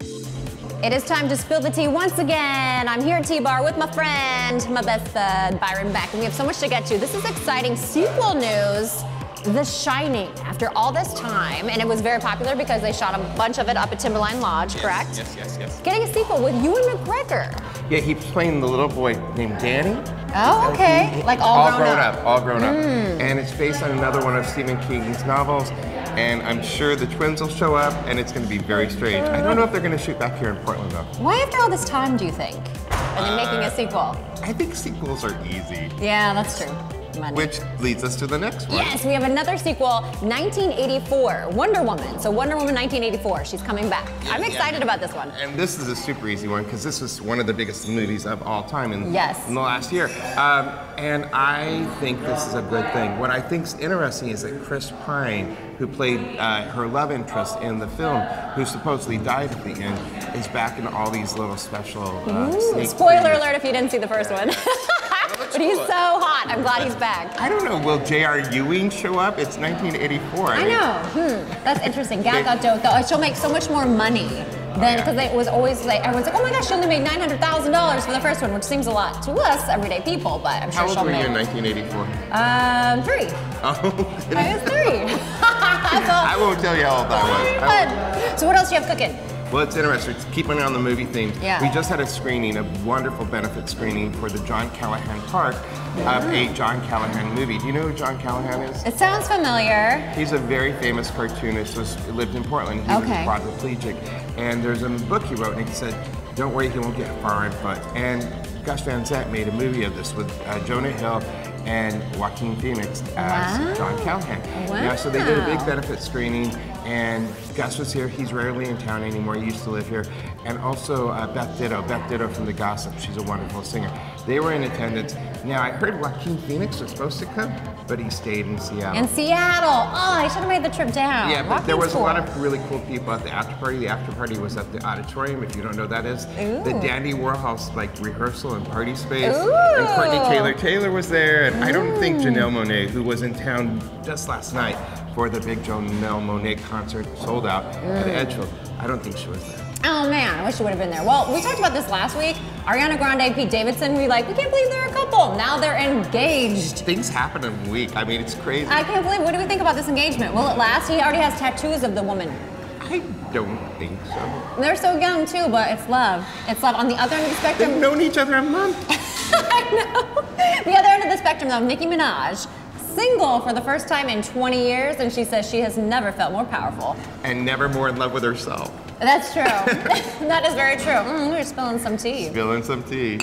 It is time to spill the tea once again. I'm here at T-Bar with my friend, my best bud, Byron Beck, and we have so much to get to. This is exciting sequel news. The Shining, after all this time, and it was very popular because they shot a bunch of it up at Timberline Lodge, correct? Yes. Getting a sequel with Ewan McGregor. Yeah, he's playing the little boy named Danny. Oh, okay. Like all grown up. All grown up. And it's based on another one of Stephen King's novels. And I'm sure the twins will show up, and it's going to be very strange. I don't know if they're going to shoot back here in Portland, though. Why after all this time, do you think? Are they making a sequel? I think sequels are easy. Yeah, that's true. Money. Which leads us to the next one. Yes, we have another sequel, 1984, Wonder Woman. So Wonder Woman 1984, she's coming back. I'm excited about this one. And this is a super easy one because this was one of the biggest movies of all time in the last year. And I think this is a good thing. What I think is interesting is that Chris Pine, who played her love interest in the film, who supposedly died at the end, is back in all these little special spoiler alert if you didn't see the first one. But he's so hot. I'm glad he's back. I don't know. Will J.R. Ewing show up? It's 1984. I know. That's interesting. Gal Gadot, though, she'll make so much more money than, because it was always like, everyone's like, oh my gosh, she only made $900,000 for the first one, which seems a lot to us, everyday people, but I'm sure she'll make. How old were you in 1984? 3. Oh. I was 3. I won't tell you how old I was. So what else do you have cooking? Well, it's interesting. Keeping on the movie theme. Yeah. We just had a screening, a wonderful benefit screening for the John Callahan Park of a John Callahan movie. Do you know who John Callahan is? It sounds familiar. He's a very famous cartoonist. Lived in Portland. He was quadriplegic. And there's a book he wrote, and he said, "Don't worry, he won't get far on foot." And Gus Van Sant made a movie of this with Jonah Hill and Joaquin Phoenix as John Callahan. Wow. Yeah, so they did a big benefit screening, and Gus was here. He's rarely in town anymore. He used to live here. And also Beth Ditto from The Gossip. She's a wonderful singer. They were in attendance. Now, I heard Joaquin Phoenix was supposed to come, but he stayed in Seattle. In Seattle. Oh, I should have made the trip down. Yeah, but there was a lot of really cool people at the after party. The after party was at the auditorium, if you don't know what that is. The Dandy Warhol's rehearsal and party space. And Courtney Taylor was there. And I don't think Janelle Monáe, who was in town just last night for the big Janelle Monáe concert, sold out at Edgefield. I don't think she was there. Oh man, I wish she would have been there. Well, we talked about this last week. Ariana Grande and Pete Davidson, we can't believe they're a couple. Now they're engaged. Things happen in a week. I mean, it's crazy. I can't believe, what do we think about this engagement? Will it last? He already has tattoos of the woman. I don't think so. They're so young too, but it's love. It's love. On the other end of the spectrum. They've known each other a month. I know. The other end of the spectrum though, Nicki Minaj. Single for the first time in 20 years, and she says she has never felt more powerful. And never more in love with herself. That's true. That is very true. We're spilling some tea. Spilling some tea.